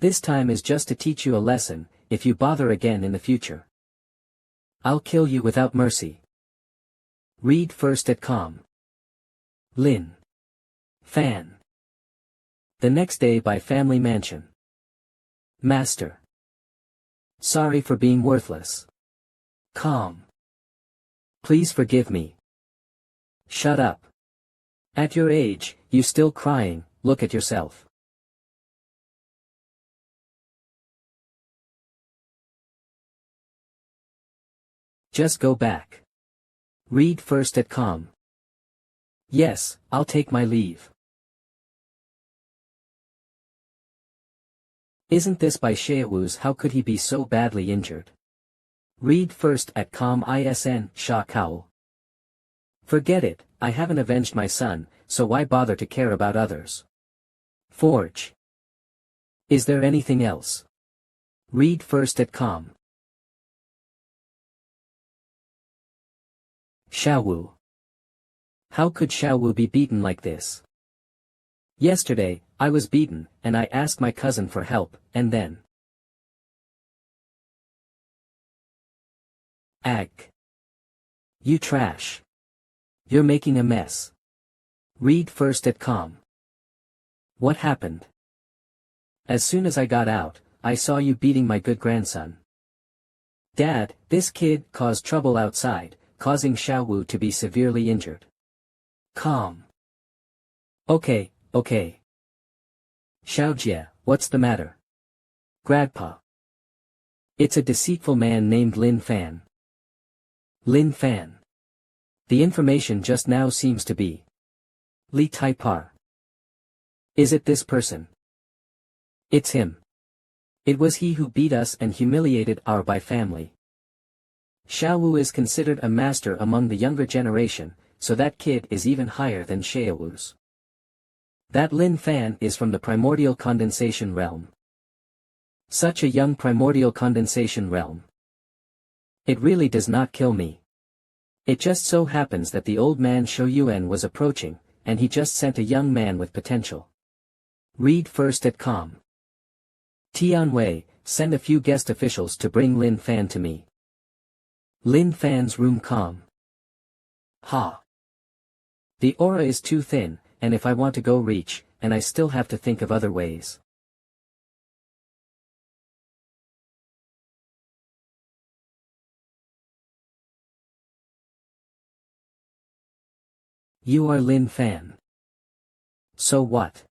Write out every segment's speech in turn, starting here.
This time is just to teach you a lesson, if you bother again in the future. I'll kill you without mercy. Read first at com. Lin Fan. The next day by Family Mansion. Master. Sorry for being worthless. Calm. Please forgive me. Shut up. At your age, you still crying, look at yourself. Just go back. Read first at com. Yes, I'll take my leave. Isn't this by Sheawu's? How could he be so badly injured? Read first at com. ISN Sha Cowl. Forget it, I haven't avenged my son, so why bother to care about others? Forge. Is there anything else? Read first at com. Xiaowu. How could Xiaowu be beaten like this? Yesterday, I was beaten, and I asked my cousin for help, and then... Ag. You trash. You're making a mess. Read first at com. What happened? As soon as I got out, I saw you beating my good grandson. Dad, this kid caused trouble outside, causing Xiaowu to be severely injured. Calm. Okay. Xiaojie, what's the matter? Grandpa. It's a deceitful man named Lin Fan. Lin Fan. The information just now seems to be Li Taipar. Is it this person? It's him. It was he who beat us and humiliated our Bai family. Xiaowu is considered a master among the younger generation, so that kid is even higher than Xiaowu's. That Lin Fan is from the primordial condensation realm. Such a young primordial condensation realm. It really does not kill me. It just so happens that the old man Shou Yuan was approaching, and he just sent a young man with potential. Read first at com. Tianwei, send a few guest officials to bring Lin Fan to me. Lin Fan's room calm. Ha. The aura is too thin, and if I want to go reach, and I still have to think of other ways. You are Lin Fan. So what?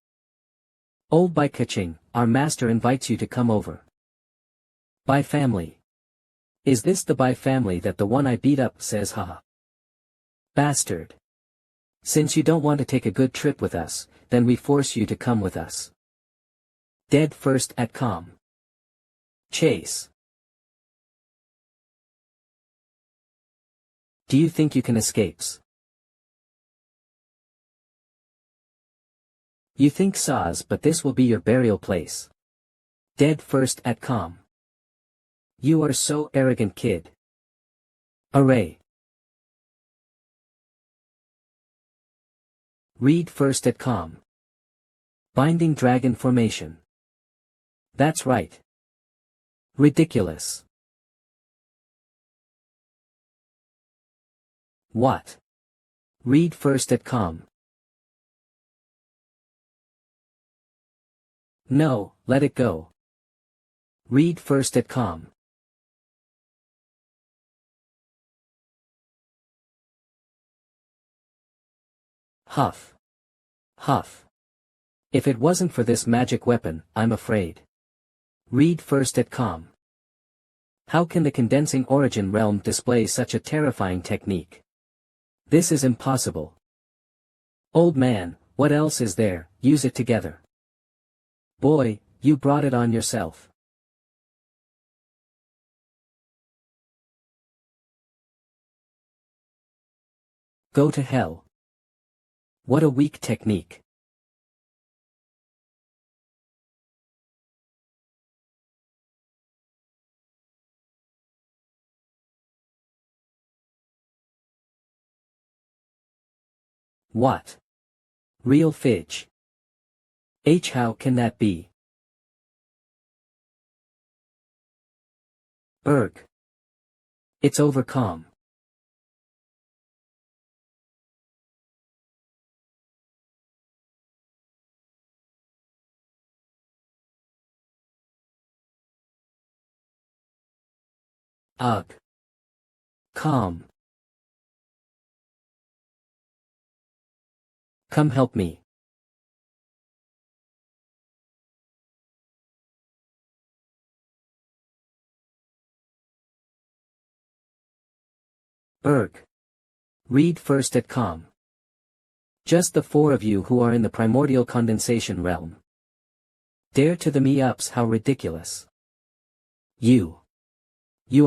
Old Bai Kaching, our master invites you to come over. Bai family. Is this the Bai family that the one I beat up says haha? Bastard. Since you don't want to take a good trip with us, then we force you to come with us. Dead first at com. Chase. Do you think you can escape? You think Saz, but this will be your burial place. Dead first at com. You are so arrogant, kid. Array. Read first at com. Binding dragon formation. That's right. Ridiculous. What? Read first at com. No, let it go. Read first at com. Huff. Huff. If it wasn't for this magic weapon, I'm afraid. Read first at com. How can the condensing origin realm display such a terrifying technique? This is impossible. Old man, what else is there? Use it together. Boy, you brought it on yourself. Go to hell. What a weak technique. What? Real fidge. How can that be? Erg. It's over calm. Ugh. Calm. Come help me. Erg. Read first at calm. Just the four of you who are in the primordial condensation realm. Dare to the me-ups, how ridiculous. You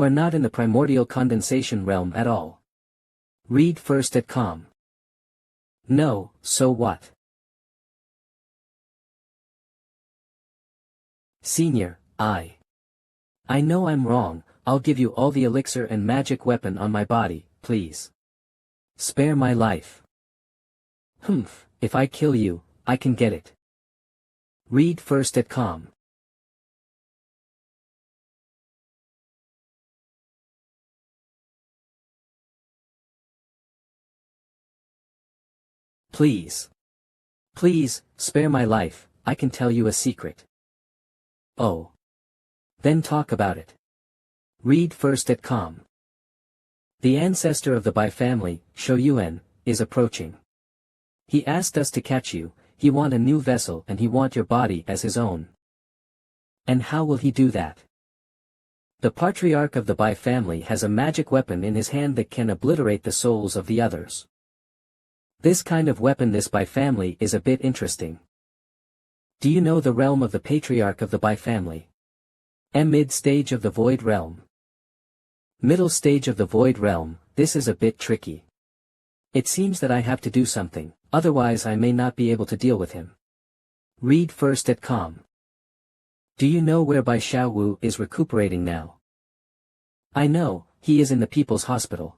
are not in the primordial condensation realm at all. Read first at calm. No, so what? Senior, I know I'm wrong. I'll give you all the elixir and magic weapon on my body, please. Spare my life. Humph, if I kill you, I can get it. Read first at calm. Please. Please, spare my life, I can tell you a secret. Oh. Then talk about it. Read first at calm. The ancestor of the Bai family, Shoyuan, is approaching. He asked us to catch you, he want a new vessel and he want your body as his own. And how will he do that? The patriarch of the Bai family has a magic weapon in his hand that can obliterate the souls of the others. This kind of weapon this Bai family is a bit interesting. Do you know the realm of the patriarch of the Bai family? Mid-stage of the void realm. Middle stage of the void realm, this is a bit tricky. It seems that I have to do something, otherwise I may not be able to deal with him. Read first at calm. Do you know where Bai Xiaowu is recuperating now? I know, he is in the people's hospital.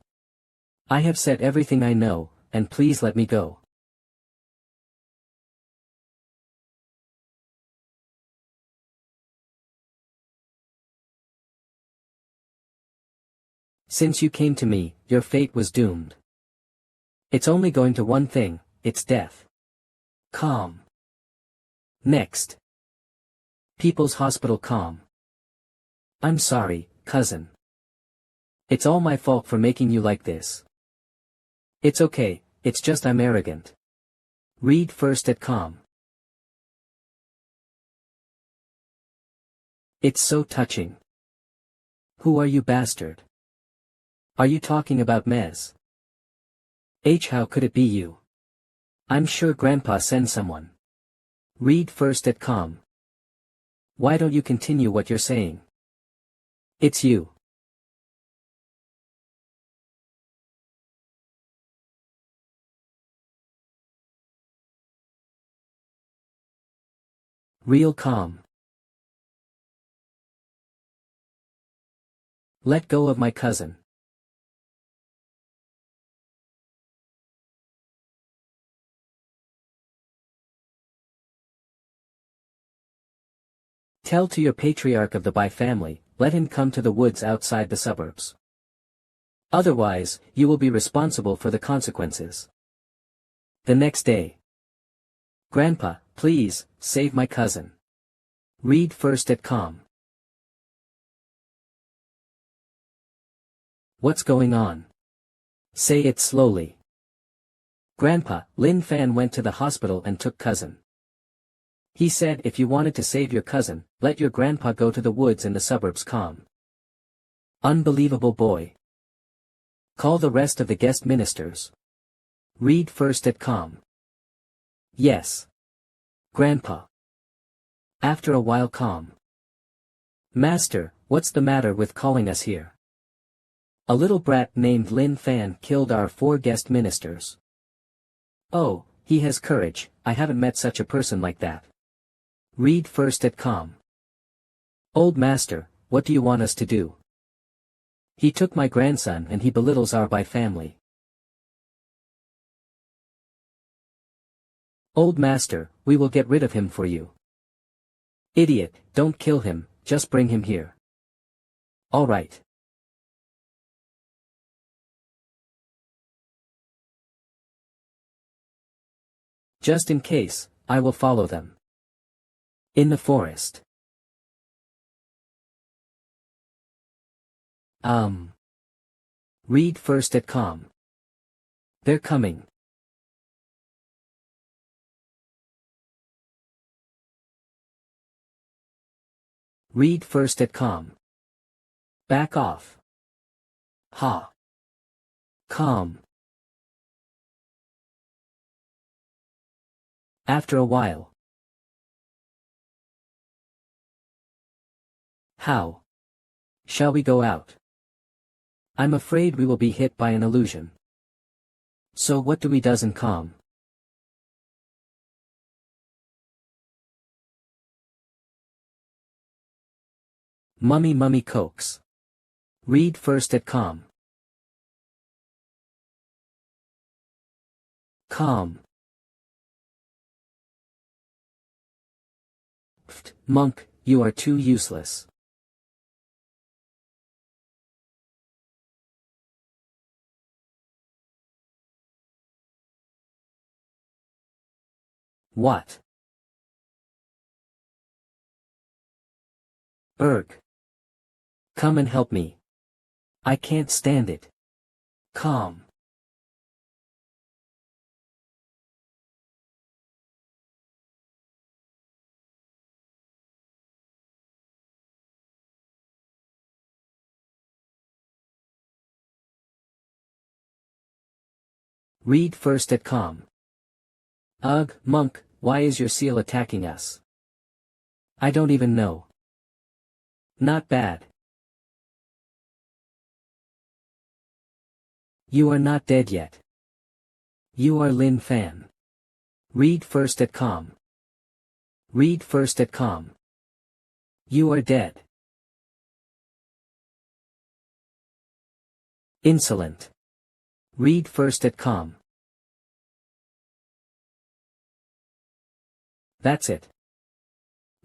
I have said everything I know, and please let me go. Since you came to me, your fate was doomed. It's only going to one thing, it's death. Calm. Next. People's hospital calm. I'm sorry, cousin. It's all my fault for making you like this. It's okay, it's just I'm arrogant. Read first at calm. It's so touching. Who are you, bastard? Are you talking about Mez? How could it be you? I'm sure Grandpa sent someone. Read first at calm. Why don't you continue what you're saying? It's you. Real calm. Let go of my cousin. Tell to your patriarch of the Bai family, let him come to the woods outside the suburbs. Otherwise, you will be responsible for the consequences. The next day. Grandpa, please, save my cousin. Read first at calm. What's going on? Say it slowly. Grandpa, Lin Fan went to the hospital and took cousin. He said if you wanted to save your cousin, let your grandpa go to the woods in the suburbs calm. Unbelievable boy. Call the rest of the guest ministers. Read first at calm. Yes. Grandpa. After a while calm. Master, what's the matter with calling us here? A little brat named Lin Fan killed our 4 guest ministers. Oh, he has courage, I haven't met such a person like that. Read first at calm. Old master, what do you want us to do? He took my grandson and he belittles our Bai family. Old master, we will get rid of him for you. Idiot, don't kill him, just bring him here. Alright. Just in case, I will follow them. In the forest. Read first at calm. They're coming. Read first at calm. Back off. Ha. Calm. After a while. How? Shall we go out? I'm afraid we will be hit by an illusion. So what do we does in calm? Mummy coax. Read first at calm. Calm. Pft, monk, you are too useless. What? Erg. Come and help me. I can't stand it. Calm. Read first at calm. Ugh, monk, why is your seal attacking us? I don't even know. Not bad. You are not dead yet. You are Lin Fan. Read first at calm. Read first at calm. You are dead. Insolent. Read first at calm. That's it.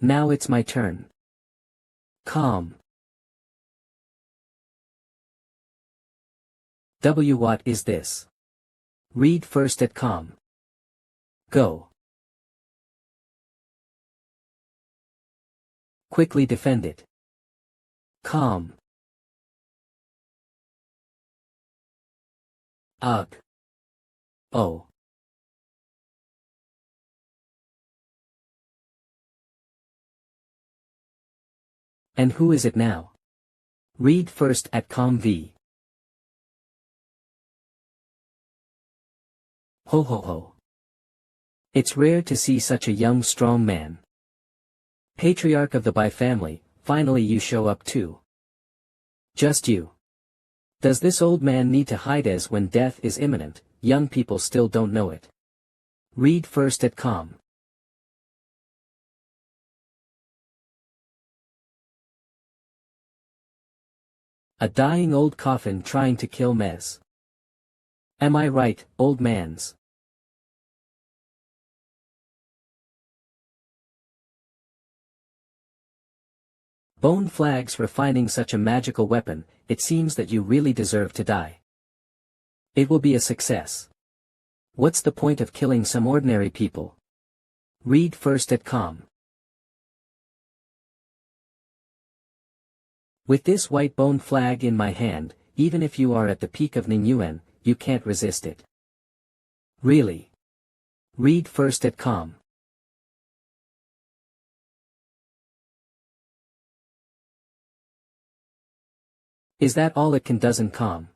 Now it's my turn. Calm. What is this? Read first at calm. Go. Quickly defend it. Calm. Ugh. Oh. And who is it now? Read first at calm v. Ho ho ho. It's rare to see such a young strong man. Patriarch of the Bai family, finally you show up too. Just you. Does this old man need to hide as when death is imminent, young people still don't know it? Read first at calm. A dying old coffin trying to kill Mez. Am I right, old mans? Bone flags refining such a magical weapon, it seems that you really deserve to die. It will be a success. What's the point of killing some ordinary people? Read first at calm. With this white bone flag in my hand, even if you are at the peak of Ningyuan, you can't resist it. Really? Read first at calm. Is that all it can does in calm?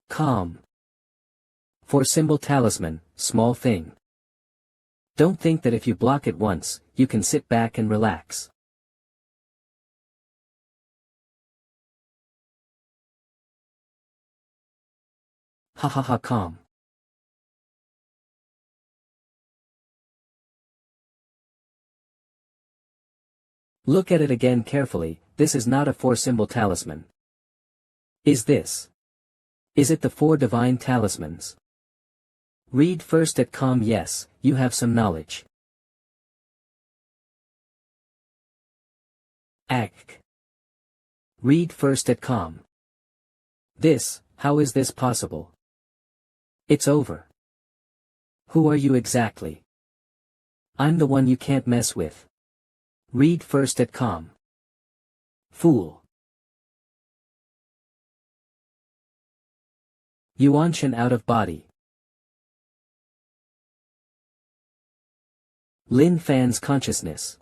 Calm. For symbol talisman, small thing. Don't think that if you block it once, you can sit back and relax. Ha ha ha calm. Look at it again carefully, this is not a 4-symbol talisman. Is this? Is it the 4 divine talismans? Read first at calm. Yes, you have some knowledge. Ack. Read first at com. How is this possible? It's over. Who are you exactly? I'm the one you can't mess with. Read first at com. Fool. Yuanshan out of body. Lin Fan's consciousness.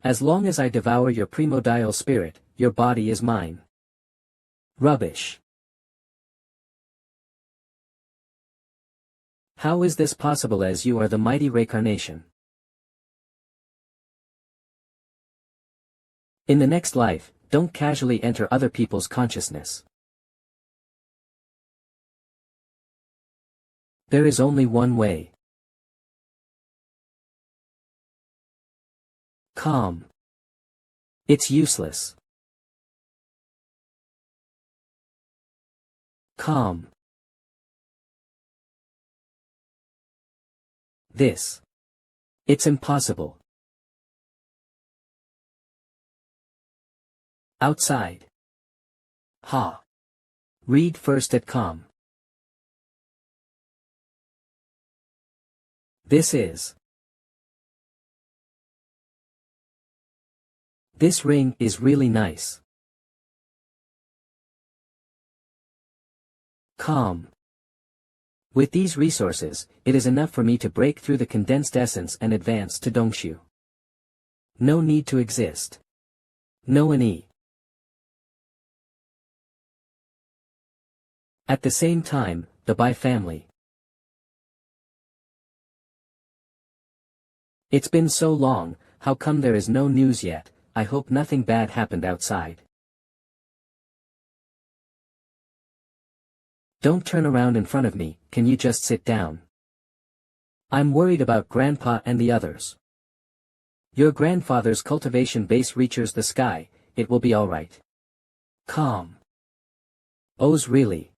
As long as I devour your primordial spirit, your body is mine. Rubbish. How is this possible as you are the mighty reincarnation? In the next life, don't casually enter other people's consciousness. There is only one way. Calm. It's useless. Calm. It's impossible. Outside. Ha. Read first at com. This ring is really nice. Calm. With these resources, it is enough for me to break through the condensed essence and advance to Dongshu. No need to exist. No any. At the same time, the Bai family. It's been so long, how come there is no news yet? I hope nothing bad happened outside. Don't turn around in front of me, can you just sit down? I'm worried about Grandpa and the others. Your grandfather's cultivation base reaches the sky, it will be alright. Calm. Oh's really.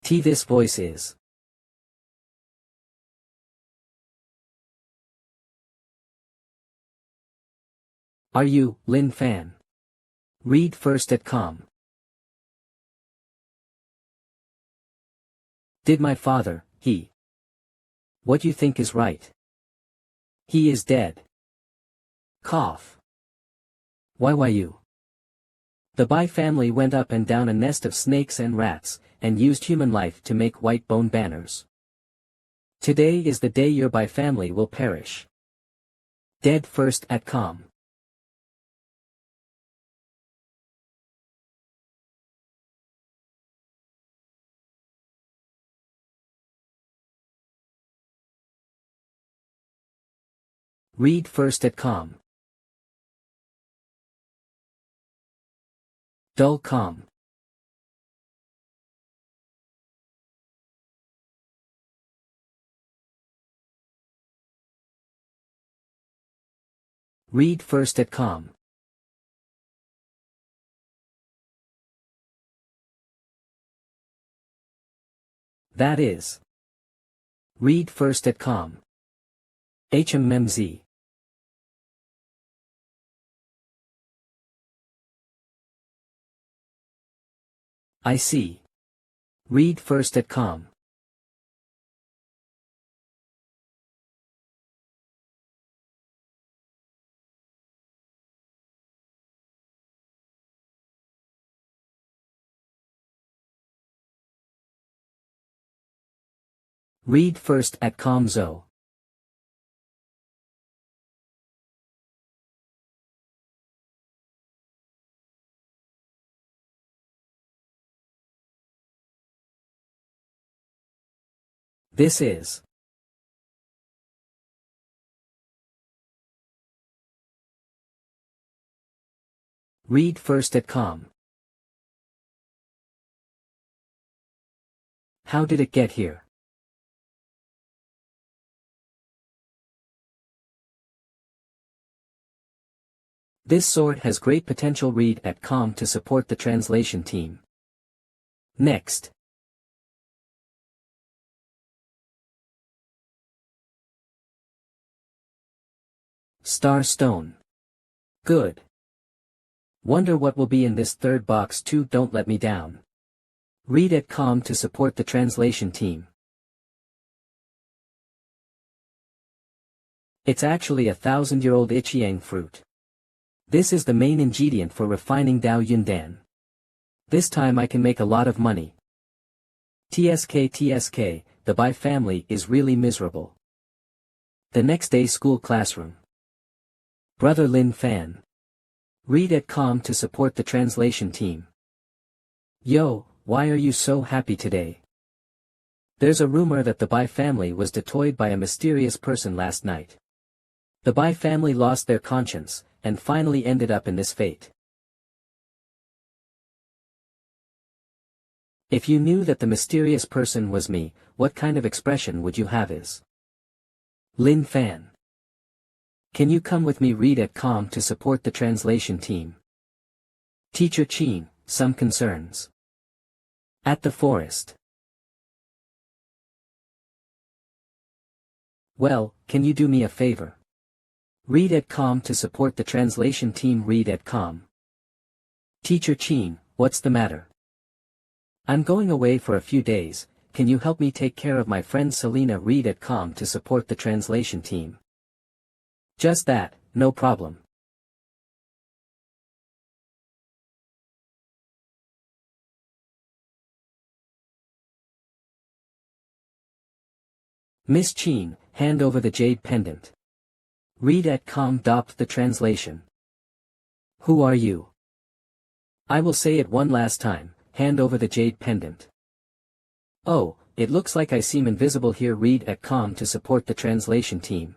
This voice is. Are you, Lin Fan? Read first at com. Did my father, what you think is right? He is dead. Cough. Why you? The Bai family went up and down a nest of snakes and rats, and used human life to make white bone banners. Today is the day your Bai family will perish. Dead first at com. Read first at com. Dull com. Read first at com. That is. Read first at com. HMMZ. I see. Read first at com. Read first at com zo. This is. Read first at com. How did it get here? This sword has great potential. Read at com to support the translation team. Next. Star Stone. Good. Wonder what will be in this third box too. Don't let me down. Read at com to support the translation team. It's actually a 1,000-year-old Ichiang fruit. This is the main ingredient for refining Dao Yundan. This time I can make a lot of money. TSK, the Bai family is really miserable. The next day school classroom. Brother Lin Fan. Read at com to support the translation team. Yo, why are you so happy today? There's a rumor that the Bai family was destroyed by a mysterious person last night. The Bai family lost their conscience, and finally ended up in this fate. If you knew that the mysterious person was me, what kind of expression would you have is? Lin Fan. Can you come with me? Read at com to support the translation team. Teacher Chin, some concerns. At the forest. Well, can you do me a favor? Read at com to support the translation team. Read at com. Teacher Chin, what's the matter? I'm going away for a few days, can you help me take care of my friend Selena? Read at com to support the translation team. Just that, no problem. Miss Chin, hand over the jade pendant. Read at com. The translation. Who are you? I will say it one last time, hand over the jade pendant. Oh, it looks like I seem invisible here. Read at com to support the translation team.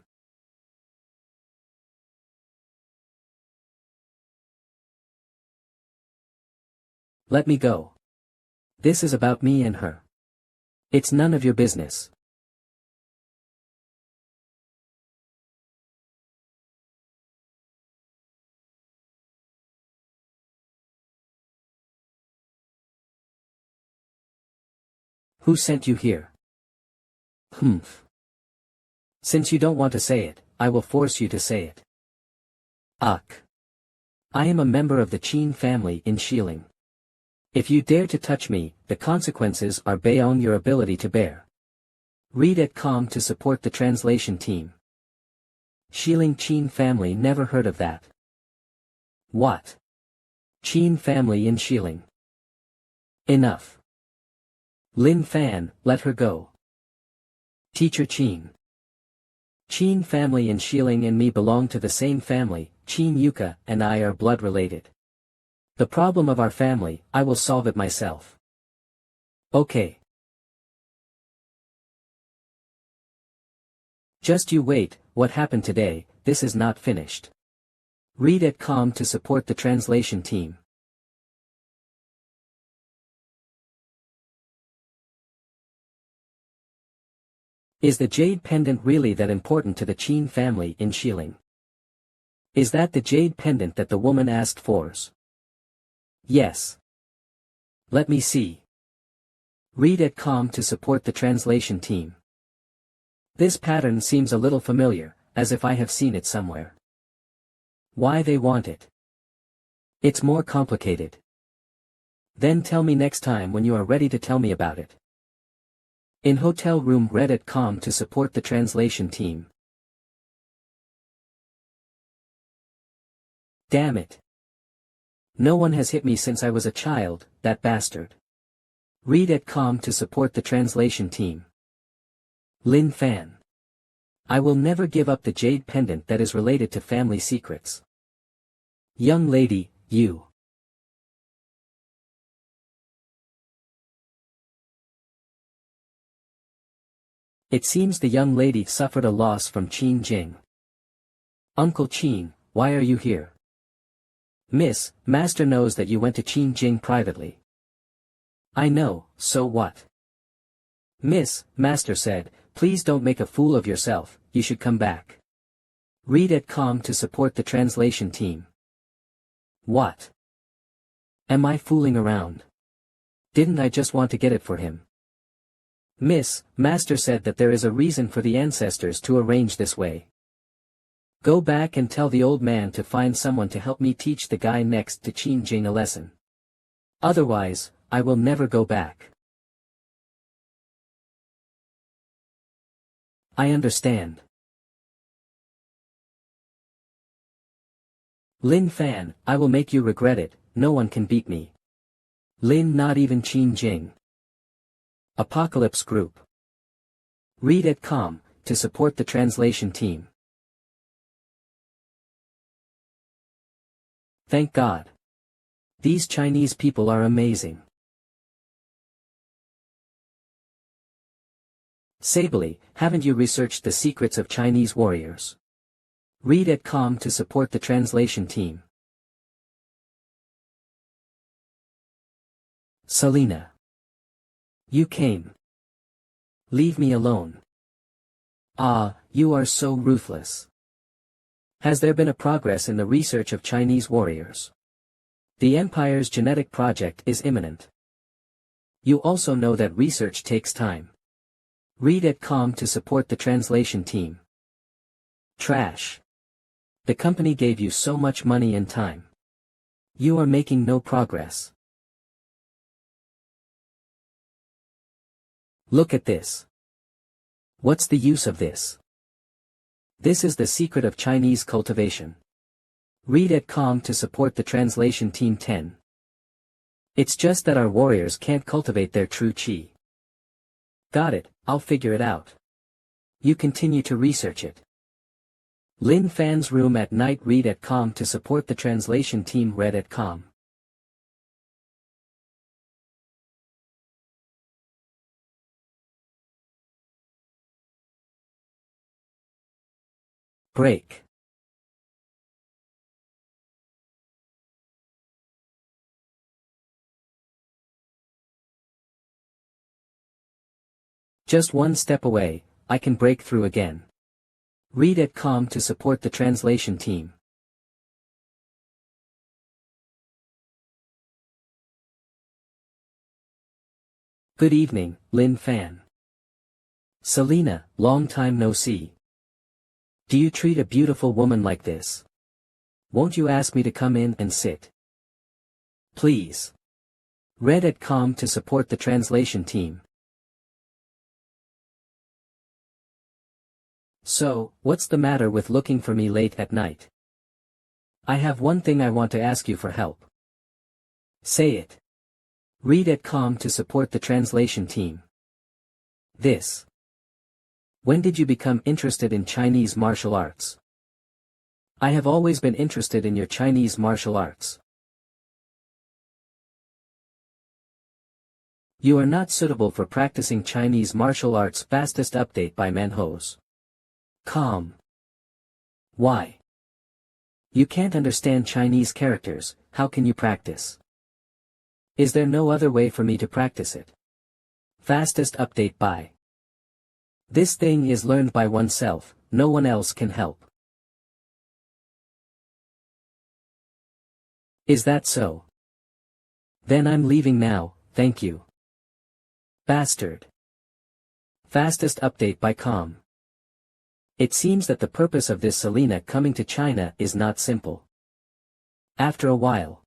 Let me go. This is about me and her. It's none of your business. Who sent you here? Humph. Since you don't want to say it, I will force you to say it. Ugh. I am a member of the Chin family in Shilin. If you dare to touch me, the consequences are beyond your ability to bear. Read at com to support the translation team. Shilin Chin family, never heard of that. What? Chin family in Shilin. Enough. Lin Fan, let her go. Teacher Chin. Chin family in Shilin and me belong to the same family. Chin Yuka and I are blood related. The problem of our family, I will solve it myself. Okay. Just you wait, what happened today, this is not finished. Read at com to support the translation team. Is the jade pendant really that important to the Chin family in Shilin? Is that the jade pendant that the woman asked for? Yes. Let me see. Read at com to support the translation team. This pattern seems a little familiar, as if I have seen it somewhere. Why they want it? It's more complicated. Then tell me next time when you are ready to tell me about it. In hotel room. Read at com to support the translation team. Damn it. No one has hit me since I was a child, that bastard. Read at com to support the translation team. Lin Fan. I will never give up the jade pendant that is related to family secrets. Young lady, you. It seems the young lady suffered a loss from Chin Jing. Uncle Chin, why are you here? Miss, Master knows that you went to Chin Jing privately. I know, so what? Miss, Master said, please don't make a fool of yourself, you should come back. Read at com to support the translation team. What? Am I fooling around? Didn't I just want to get it for him? Miss, Master said that there is a reason for the ancestors to arrange this way. Go back and tell the old man to find someone to help me teach the guy next to Qin Jing a lesson. Otherwise, I will never go back. I understand. Lin Fan, I will make you regret it, no one can beat me. Lin, not even Qin Jing. Apocalypse Group. Read at com, to support the translation team. Thank God. These Chinese people are amazing. Sabely, haven't you researched the secrets of Chinese warriors? Read at com to support the translation team. Selena. You came. Leave me alone. Ah, you are so ruthless. Has there been a progress in the research of Chinese warriors? The Empire's genetic project is imminent. You also know that research takes time. Read at com to support the translation team. Trash. The company gave you so much money and time. You are making no progress. Look at this. What's the use of this? This is the secret of Chinese cultivation. Read at com to support the translation team 10. It's just that our warriors can't cultivate their true qi. Got it, I'll figure it out. You continue to research it. Lin Fan's room at night. Read at com to support the translation team. Read at com. Break. Just one step away, I can break through again. Read at com to support the translation team. Good evening, Lin Fan. Selena, long time no see. Do you treat a beautiful woman like this? Won't you ask me to come in and sit? Please. Read at com to support the translation team. So, what's the matter with looking for me late at night? I have one thing I want to ask you for help. Say it. Read at com to support the translation team. This. When did you become interested in Chinese martial arts? I have always been interested in your Chinese martial arts. You are not suitable for practicing Chinese martial arts. Fastest update by manhwas. Com. Why? You can't understand Chinese characters, how can you practice? Is there no other way for me to practice it? Fastest update by. This thing is learned by oneself, no one else can help. Is that so? Then I'm leaving now, thank you. Bastard. Fastest update by com. It seems that the purpose of this Selena coming to China is not simple. After a while.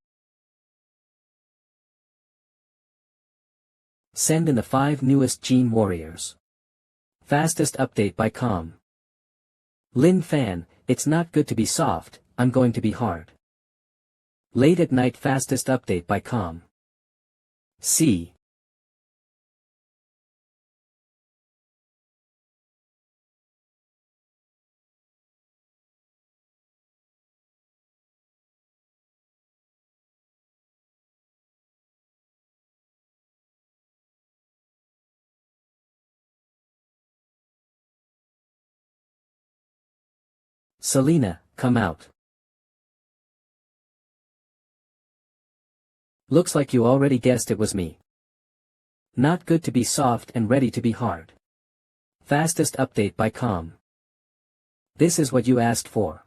Send in the 5 newest gene warriors. Fastest update by com. Lin Fan, it's not good to be soft, I'm going to be hard. Late at night. Fastest update by com. C. Selena, come out. Looks like you already guessed it was me. Not good to be soft and ready to be hard. Fastest update by com. This is what you asked for.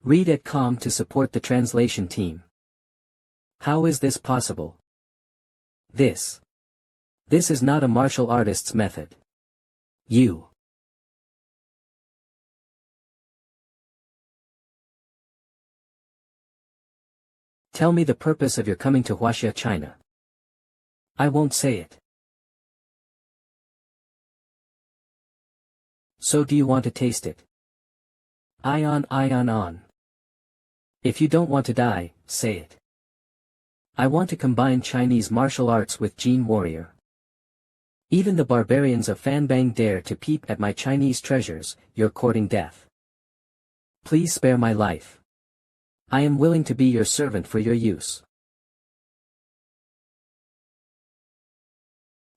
Read at com to support the translation team. How is this possible? This is not a martial artist's method. You Tell me the purpose of your coming to Huaxia, China. I won't say it. So do you want to taste it? Ion on. If you don't want to die, say it. I want to combine Chinese martial arts with Jin warrior. Even the barbarians of Fanbang dare to peep at my Chinese treasures. You're courting death. Please spare my life. I am willing to be your servant for your use.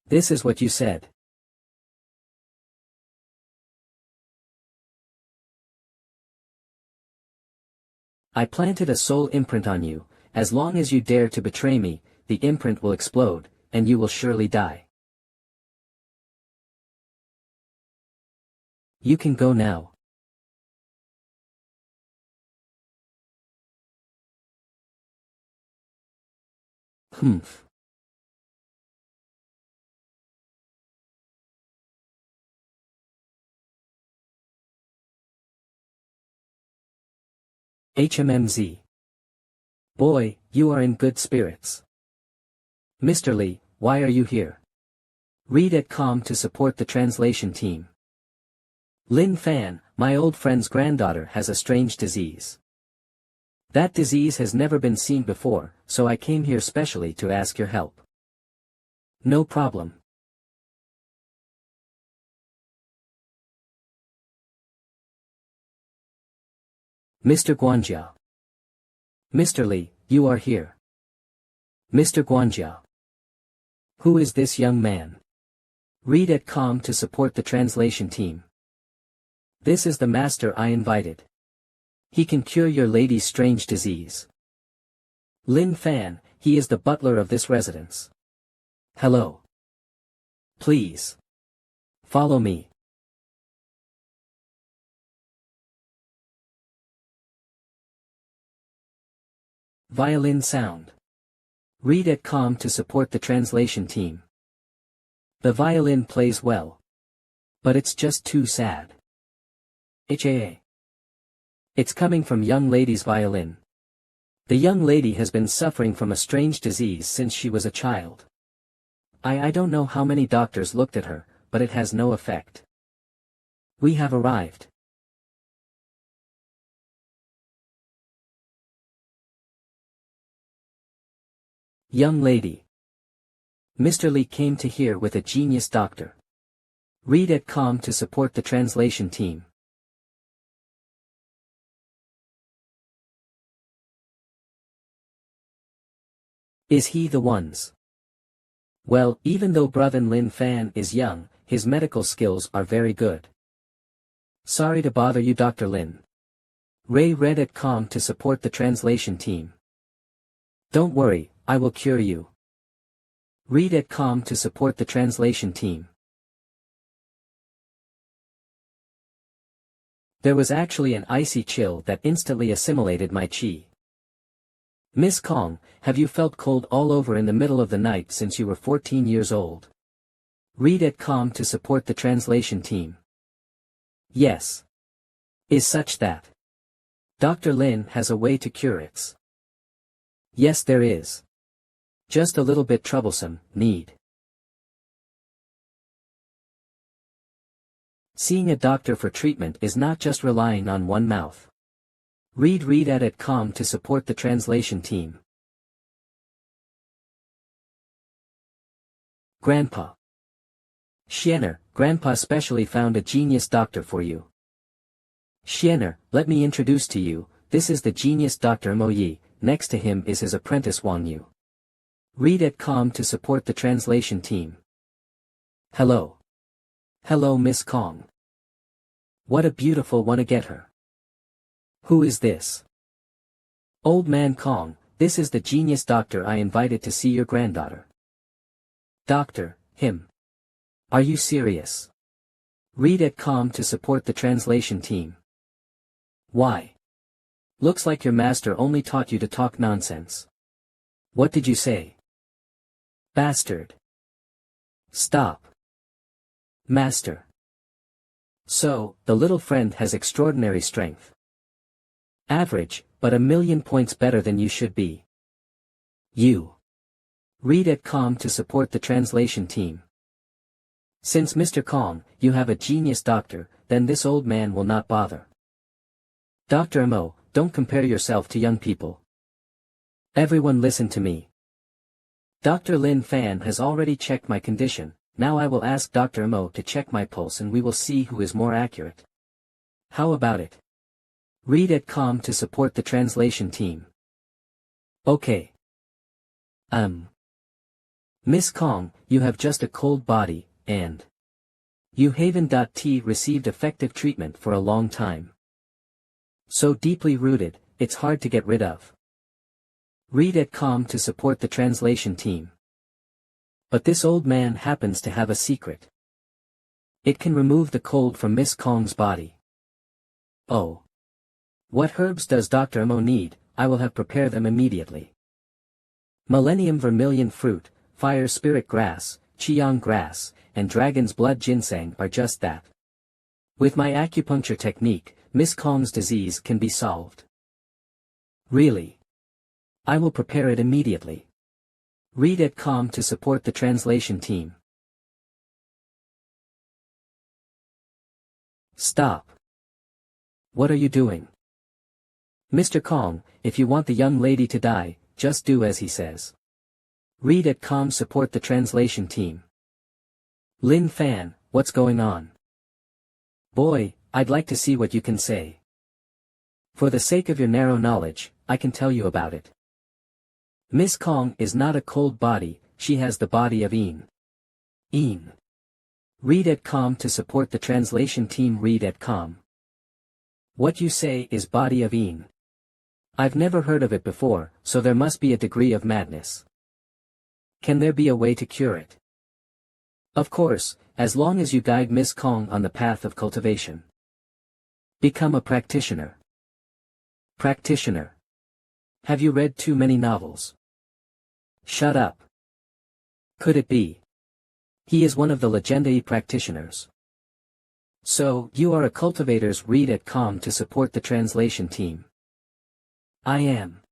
This is what you said. I planted a soul imprint on you. As long as you dare to betray me, the imprint will explode, and you will surely die. You can go now. Humph. HMMZ. Boy, you are in good spirits. Mr. Li, why are you here? Read at com to support the translation team. Lin Fan, my old friend's granddaughter has a strange disease. That disease has never been seen before, so I came here specially to ask your help. No problem. Mr. Guanjia. Mr. Li, you are here. Mr. Guanjia. Who is this young man? Read at com to support the translation team. This is the master I invited. He can cure your lady's strange disease. Lin Fan, he is the butler of this residence. Hello. Please. Follow me. Violin sound. Read at com to support the translation team. The violin plays well. But it's just too sad. HAA. It's coming from young lady's violin. The young lady has been suffering from a strange disease since she was a child. I don't know how many doctors looked at her, but it has no effect. We have arrived. Young lady. Mr. Li came to here with a genius doctor. Read at com to support the translation team. Is he the ones? Well, even though brother Lin Fan is young, his medical skills are very good. Sorry to bother you, Dr. Lin. Ray read at com to support the translation team. Don't worry, I will cure you. Read at com to support the translation team. There was actually an icy chill that instantly assimilated my chi. Miss Kong, have you felt cold all over in the middle of the night since you were 14 years old? Read at com to support the translation team. Yes. Is such that Dr. Lin has a way to cure it. Yes, there is. Just a little bit troublesome, need. Seeing a doctor for treatment is not just relying on one mouth. Read at com to support the translation team. Grandpa. Xianer, Grandpa specially found a genius doctor for you. Xianer, let me introduce to you, this is the genius Dr. Mo Yi, next to him is his apprentice Wang Yu. Read at com to support the translation team. Hello. Hello, Miss Kong. What a beautiful one to get her. Who is this? Old man Kong, this is the genius doctor I invited to see your granddaughter. Doctor, him. Are you serious? Read at com to support the translation team. Why? Looks like your master only taught you to talk nonsense. What did you say? Bastard. Stop. Master. So, the little friend has extraordinary strength. Average, but 1,000,000 points better than you should be. You. Read at com to support the translation team. Since Mr. Kong, you have a genius doctor, then this old man will not bother. Dr. Mo, don't compare yourself to young people. Everyone listen to me. Dr. Lin Fan has already checked my condition, now I will ask Dr. Mo to check my pulse and we will see who is more accurate. How about it? Read at com to support the translation team. Okay. Miss Kong, you have just a cold body, and you haven't received effective treatment for a long time. So deeply rooted, it's hard to get rid of. Read at com to support the translation team. But this old man happens to have a secret. It can remove the cold from Miss Kong's body. Oh. What herbs does Dr. Mo need? I will have prepare them immediately. Millennium vermilion fruit, fire spirit grass, Qiyang grass, and dragon's blood ginseng are just that. With my acupuncture technique, Miss Kong's disease can be solved. Really? I will prepare it immediately. Read at com to support the translation team. Stop. What are you doing? Mr. Kong, if you want the young lady to die, just do as he says. Read at com support the translation team. Lin Fan, what's going on? Boy, I'd like to see what you can say. For the sake of your narrow knowledge, I can tell you about it. Miss Kong is not a cold body, she has the body of Een. Read at com to support the translation team. Read at com. What you say is body of Een. I've never heard of it before, so there must be a degree of madness. Can there be a way to cure it? Of course, as long as you guide Miss Kong on the path of cultivation. Become a practitioner. Practitioner. Have you read too many novels? Shut up. Could it be? He is one of the legendary practitioners. So, you are a cultivators. Read at com to support the translation team. I am.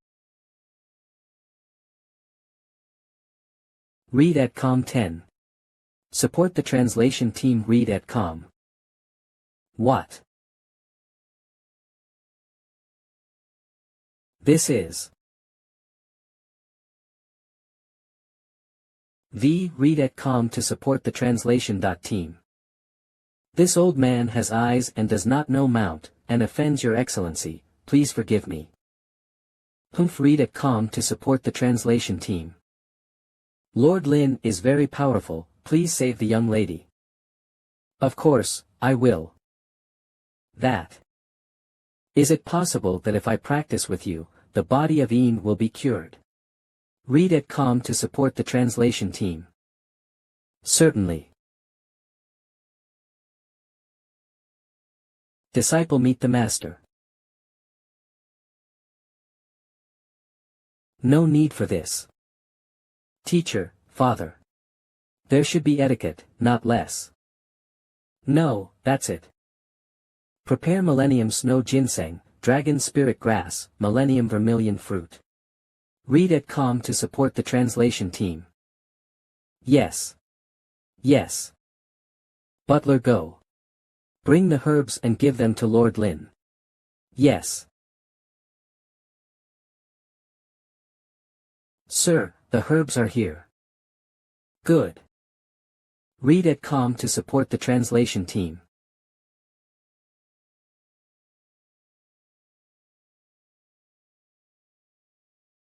Read at com 10. Support the translation team. Read at com. What? This is Read at com to support the translation team. This old man has eyes and does not know mount, and offends your excellency, please forgive me. Read at com to support the translation team. Lord Lin is very powerful, please save the young lady. Of course, I will. That. Is it possible that if I practice with you, the body of Een will be cured? Read at com to support the translation team. Certainly. Disciple meet the master. No need for this. Teacher, father. There should be etiquette, not less. No, that's it. Prepare Millennium Snow Ginseng, Dragon Spirit Grass, Millennium Vermilion Fruit. Read at com to support the translation team. Yes. Yes. Butler, go. Bring the herbs and give them to Lord Lin. Yes. Sir, the herbs are here. Good. Read at com to support the translation team.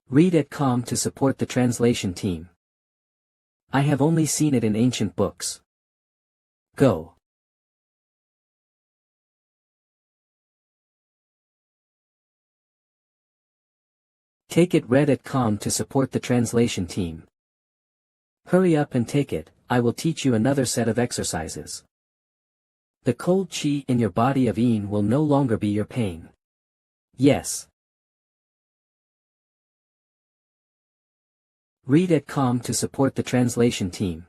Read at com to support the translation team. I have only seen it in ancient books. Go. Take it. Read at com to support the translation team. Hurry up and take it, I will teach you another set of exercises. The cold chi in your body of Een will no longer be your pain. Yes. Read at com to support the translation team.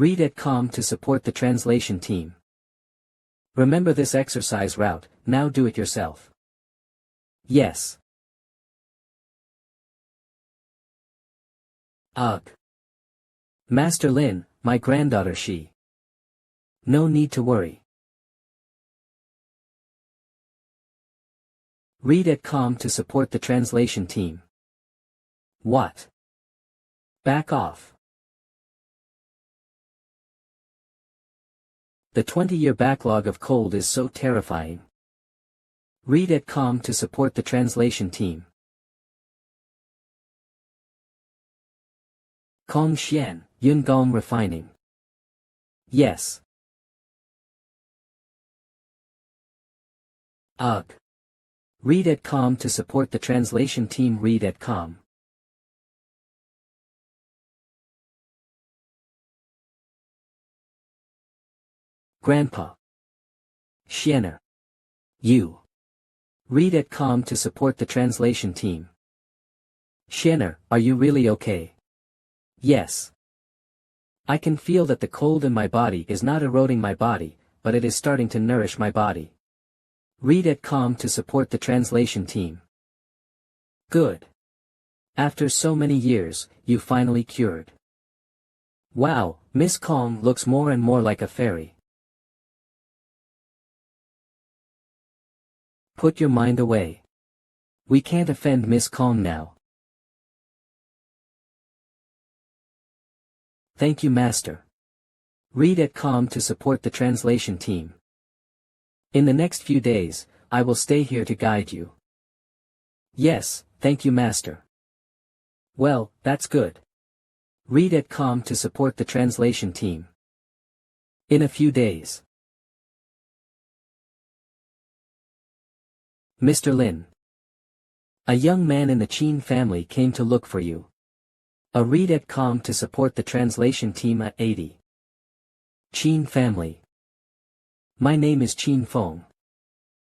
Read at calm to support the translation team. Remember this exercise route, now do it yourself. Yes. Ugh. Master Lin, my granddaughter she. No need to worry. Read at calm to support the translation team. What? Back off. The 20-year backlog of cold is so terrifying. Read at calm to support the translation team. Kong Xian, Yun Gong refining. Yes. Ugh. Read at calm to support the translation team. Read at calm. Grandpa. Xianer. You. Read at calm to support the translation team. Xianer, are you really okay? Yes. I can feel that the cold in my body is not eroding my body, but it is starting to nourish my body. Read at calm to support the translation team. Good. After so many years, you finally cured. Wow, Miss Kong looks more and more like a fairy. Put your mind away. We can't offend Miss Kong now. Thank you, Master. Read at calm to support the translation team. In the next few days, I will stay here to guide you. Yes, thank you, Master. Well, that's good. Read at calm to support the translation team. In a few days. Mr. Lin. A young man in the Qin family came to look for you. A read at calm to support the translation team at 80. Qin family. My name is Qin Feng.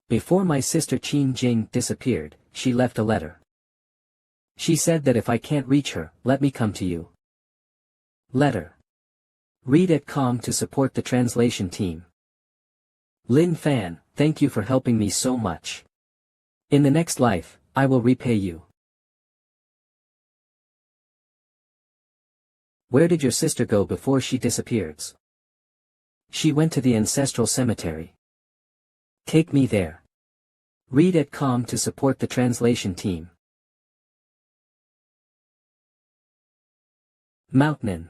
Before my sister Qin Jing disappeared, she left a letter. She said that if I can't reach her, let me come to you. Letter. Read at calm to support the translation team. Lin Fan, thank you for helping me so much. In the next life, I will repay you. Where did your sister go before she disappears? She went to the ancestral cemetery. Take me there. Read at calm to support the translation team. Mountain.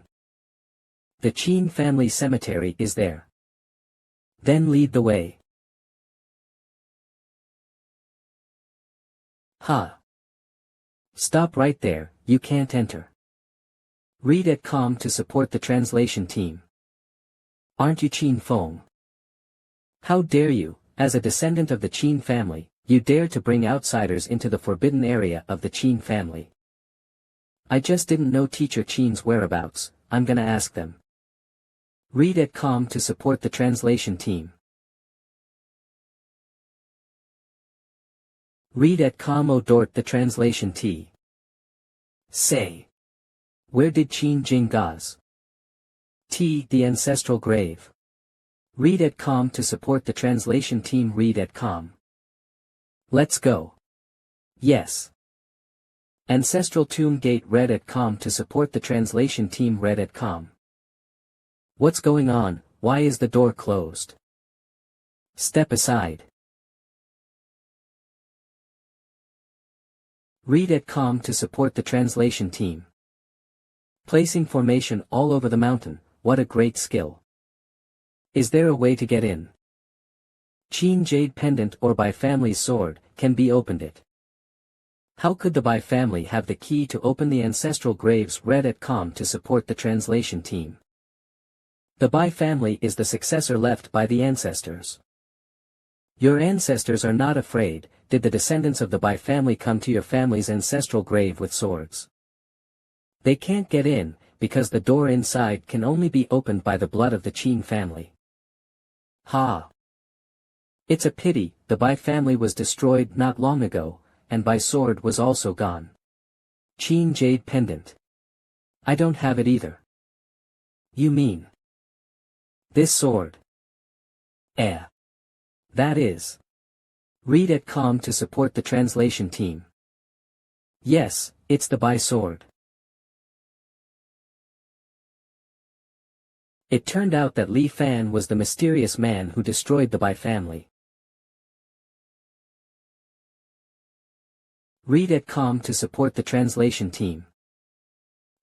The Qin family cemetery is there. Then lead the way. Ha. Stop right there, you can't enter. Read at calm to support the translation team. Aren't you Qin Feng? How dare you, as a descendant of the Qin family, you dare to bring outsiders into the forbidden area of the Qin family? I just didn't know teacher Qin's whereabouts, I'm gonna ask them. Read at calm to support the translation team. Read at calm Odort the translation T. Say. Where did Qin Jing goes? T. The ancestral grave. Read at calm to support the translation team. Read at calm. Let's go. Yes. Ancestral tomb gate. Read at calm to support the translation team. Read at calm. What's going on? Why is the door closed? Step aside. Read at calm to support the translation team. Placing formation all over the mountain, what a great skill. Is there a way to get in? Qin jade pendant or by family's sword, can be opened it. How could the Bai family have the key to open the ancestral graves? Read at calm to support the translation team. The Bai family is the successor left by the ancestors. Your ancestors are not afraid. Did the descendants of the Bai family come to your family's ancestral grave with swords? They can't get in, because the door inside can only be opened by the blood of the Qin family. Ha! It's a pity, the Bai family was destroyed not long ago, and Bai sword was also gone. Qin jade pendant. I don't have it either. You mean? This sword. That is. Read at com to support the translation team. Yes, it's the Bai sword. It turned out that Li Fan was the mysterious man who destroyed the Bai family. Read at com to support the translation team.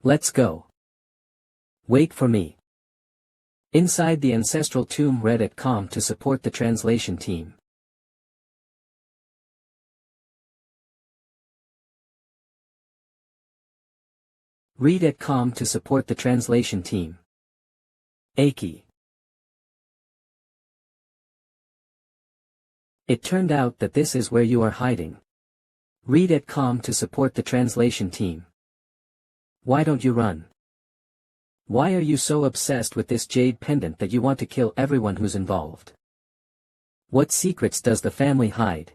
Let's go. Wait for me. Inside the ancestral tomb. Read at com to support the translation team. Read at com to support the translation team. Aki. It turned out that this is where you are hiding. Read at com to support the translation team. Why don't you run? Why are you so obsessed with this jade pendant that you want to kill everyone who's involved? What secrets does the family hide?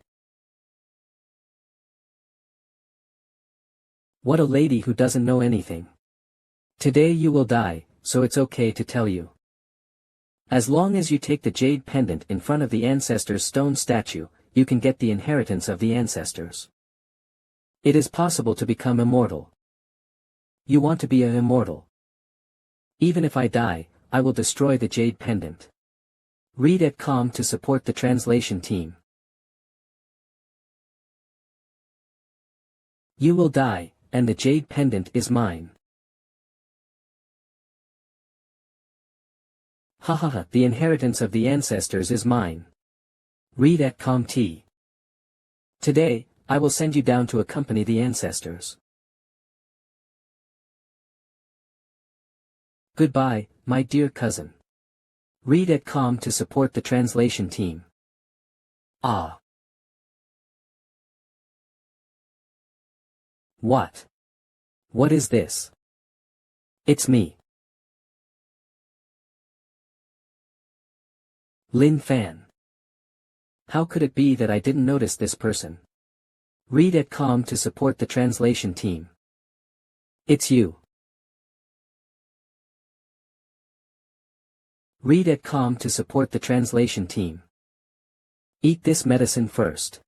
What a lady who doesn't know anything. Today you will die, so it's okay to tell you. As long as you take the jade pendant in front of the ancestors' stone statue, you can get the inheritance of the ancestors. It is possible to become immortal. You want to be an immortal. Even if I die, I will destroy the jade pendant. Read at com to support the translation team. You will die, and the jade pendant is mine. Hahaha, the inheritance of the ancestors is mine. Read at com t. Today, I will send you down to accompany the ancestors. Goodbye, my dear cousin. Read at com to support the translation team. Ah. What? What is this? It's me. Lin Fan. How could it be that I didn't notice this person? Read at com to support the translation team. It's you. Read at com to support the translation team. Eat this medicine first.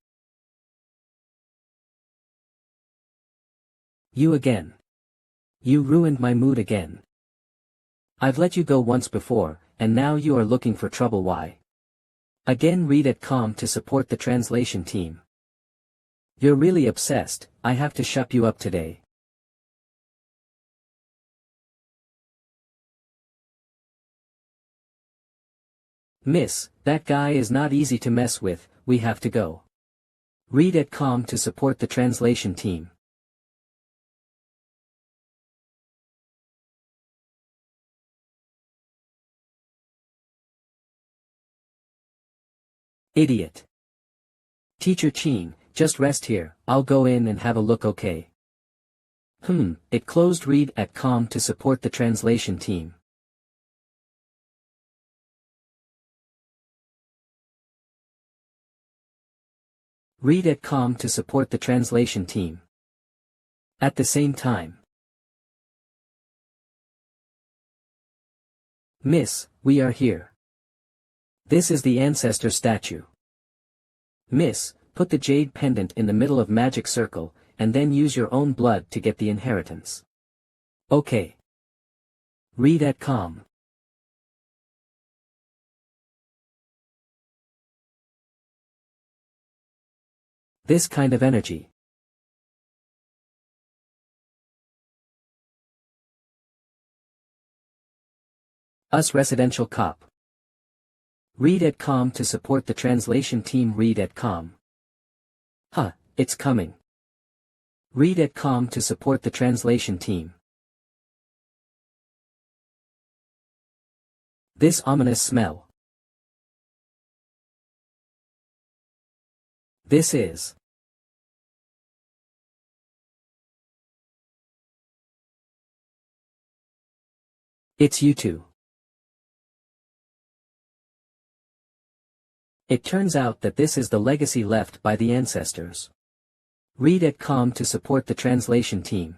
You again. You ruined my mood again. I've let you go once before, and now you are looking for trouble. Why? Again. Read at com to support the translation team. You're really obsessed. I have to shut you up today. Miss, that guy is not easy to mess with. We have to go. Read at com to support the translation team. Idiot. Teacher Chin, just rest here, I'll go in and have a look. Okay. It closed. Read at com to support the translation team. Read at com to support the translation team. At the same time. Miss, we are here. This is the ancestor statue. Miss, put the jade pendant in the middle of magic circle, and then use your own blood to get the inheritance. Okay. Read at com. This kind of energy. Us residential cop. Read at com to support the translation team. Read at com. It's coming. Read at com to support the translation team. This ominous smell. This is. It's you two. It turns out that this is the legacy left by the ancestors. Read at com to support the translation team.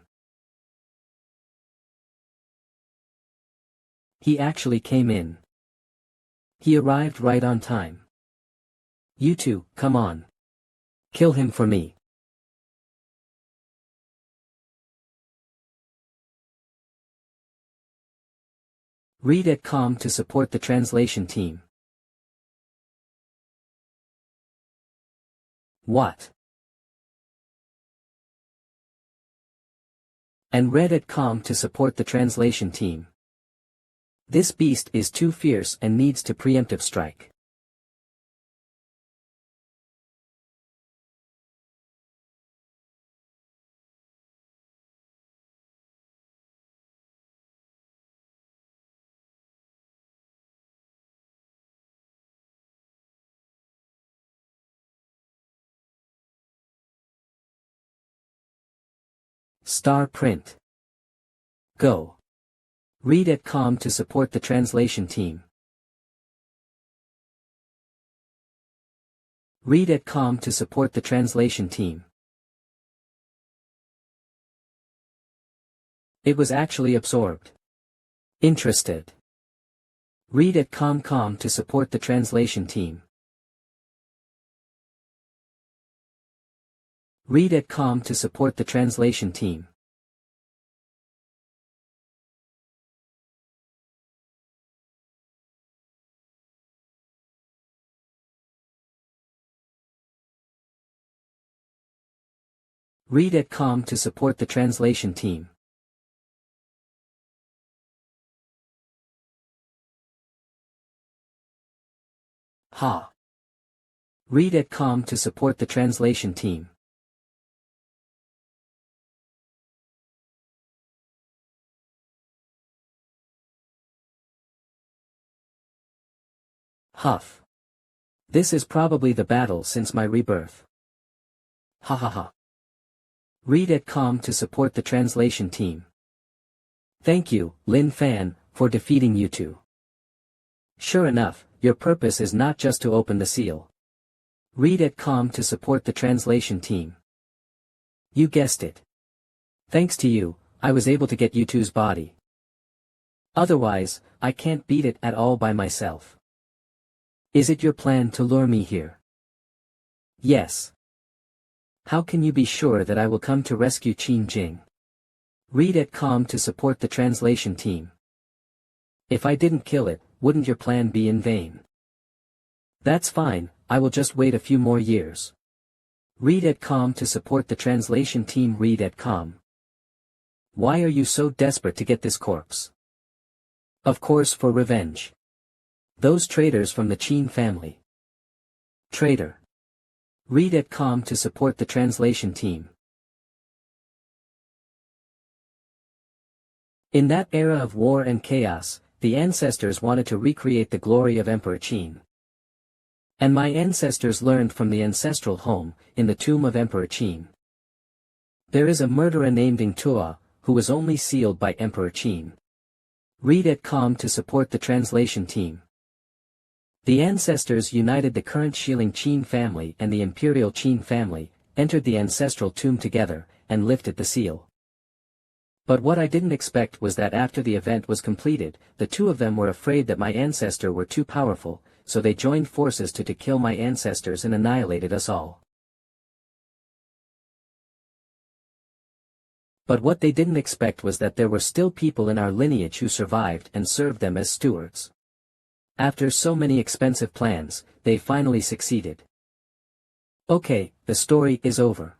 He actually came in. He arrived right on time. You two, come on. Kill him for me. Read at com to support the translation team. What? And read at com to support the translation team. This beast is too fierce and needs to preemptive strike. Star print. Go. Read at com to support the translation team. Read at com to support the translation team. It was actually absorbed. Interested. Read at com to support the translation team. Read at com to support the translation team. Read at com to support the translation team. Ha. Read at com to support the translation team. Huff. This is probably the battle since my rebirth. Ha ha ha. Read at com to support the translation team. Thank you, Lin Fan, for defeating you two. Sure enough, your purpose is not just to open the seal. Read at com to support the translation team. You guessed it. Thanks to you, I was able to get you two's body. Otherwise, I can't beat it at all by myself. Is it your plan to lure me here? Yes. How can you be sure that I will come to rescue Qin Jing? Read at com to support the translation team. If I didn't kill it, wouldn't your plan be in vain? That's fine, I will just wait a few more years. Read at com to support the translation team. Read at com. Why are you so desperate to get this corpse? Of course, for revenge. Those traitors from the Qin family. Traitor. Read at com to support the translation team. In that era of war and chaos, the ancestors wanted to recreate the glory of Emperor Qin. And my ancestors learned from the ancestral home, in the tomb of Emperor Qin. There is a murderer named Ing Tua, who was only sealed by Emperor Qin. Read at com to support the translation team. The ancestors united the current Shiling Qin family and the imperial Qin family, entered the ancestral tomb together, and lifted the seal. But what I didn't expect was that after the event was completed, the two of them were afraid that my ancestor were too powerful, so they joined forces to kill my ancestors and annihilated us all. But what they didn't expect was that there were still people in our lineage who survived and served them as stewards. After so many expensive plans, they finally succeeded. Okay, the story is over.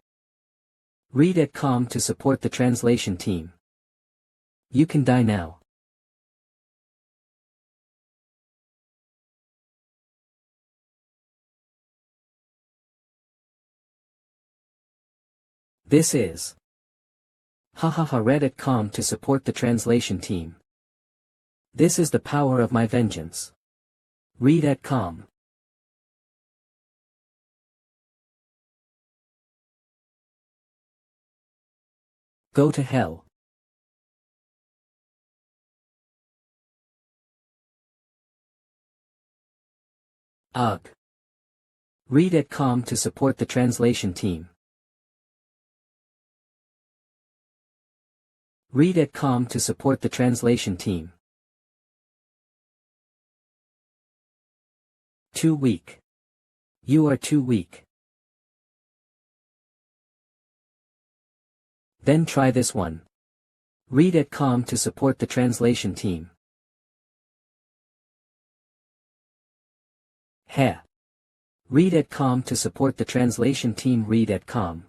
Read at com to support the translation team. You can die now. This is. Hahaha. Read at com to support the translation team. This is the power of my vengeance. Read at com. Go to hell. Ugh. Read at com to support the translation team. Read at com to support the translation team. Too weak. You are too weak. Then try this one. Read at com to support the translation team. Heh. Read at com to support the translation team. Read at com.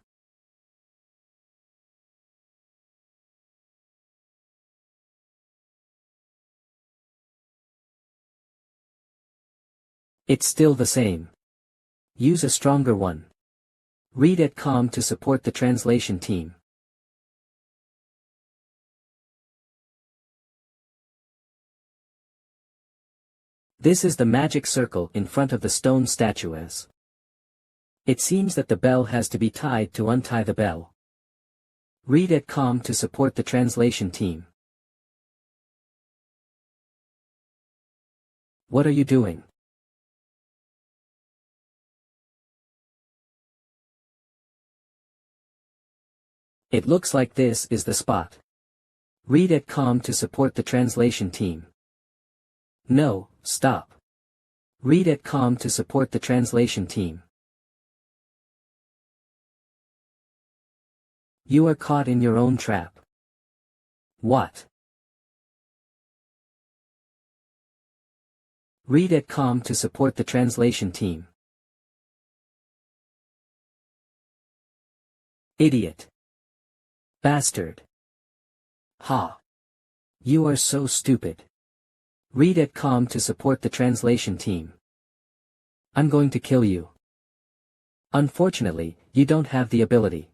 It's still the same. Use a stronger one. Read at com to support the translation team. This is the magic circle in front of the stone statues. It seems that the bell has to be tied to untie the bell. Read at com to support the translation team. What are you doing? It looks like this is the spot. Read at com to support the translation team. No, stop. Read at com to support the translation team. You are caught in your own trap. What? Read at com to support the translation team. Idiot. Bastard. Ha. You are so stupid. Read at com to support the translation team. I'm going to kill you. Unfortunately, you don't have the ability.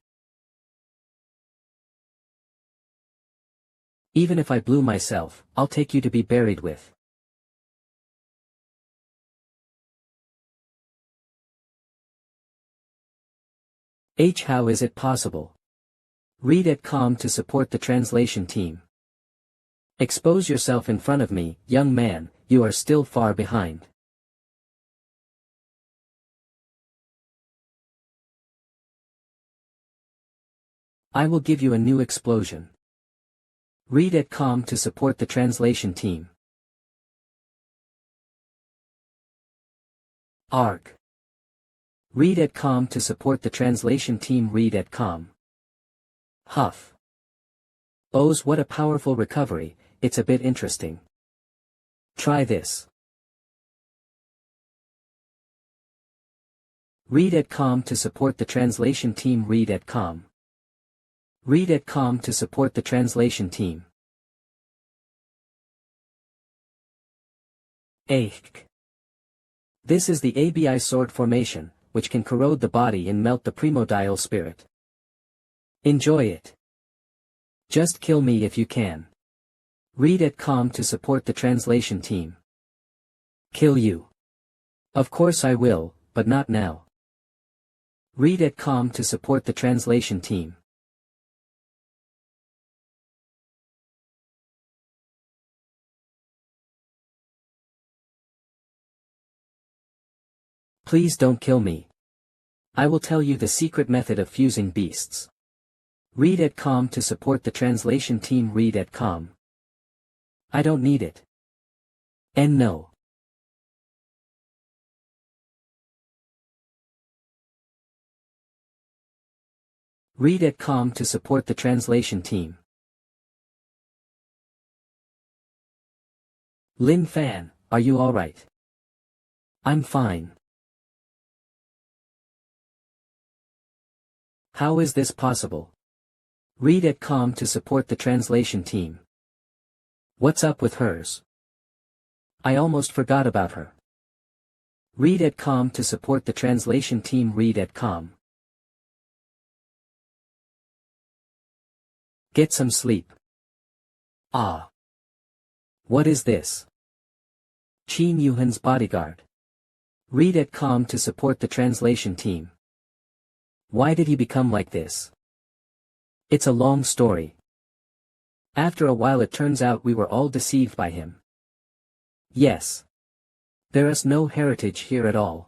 Even if I blew myself, I'll take you to be buried with. How is it possible? Read at com to support the translation team. Expose yourself in front of me, young man, you are still far behind. I will give you a new explosion. Read at com to support the translation team. ARG. Read at com to support the translation team. Read at com. Huff. Ohs, what a powerful recovery, it's a bit interesting. Try this. Read at com to support the translation team. Read at com. Read at com to support the translation team. Aik. This is the ABI sword formation, which can corrode the body and melt the primordial spirit. Enjoy it. Just kill me if you can. Read at com to support the translation team. Kill you. Of course I will, but not now. Read at com to support the translation team. Please don't kill me. I will tell you the secret method of fusing beasts. Read at com to support the translation team. Read at com. I don't need it. And no. Read at com to support the translation team. Lin Fan, are you alright? I'm fine. How is this possible? Read at com to support the translation team. What's up with hers? I almost forgot about her. Read at com to support the translation team. Read at com. Get some sleep. Ah. What is this? Qin Yuhan's bodyguard. Read at com to support the translation team. Why did he become like this? It's a long story. After a while it turns out we were all deceived by him. Yes. There is no heritage here at all.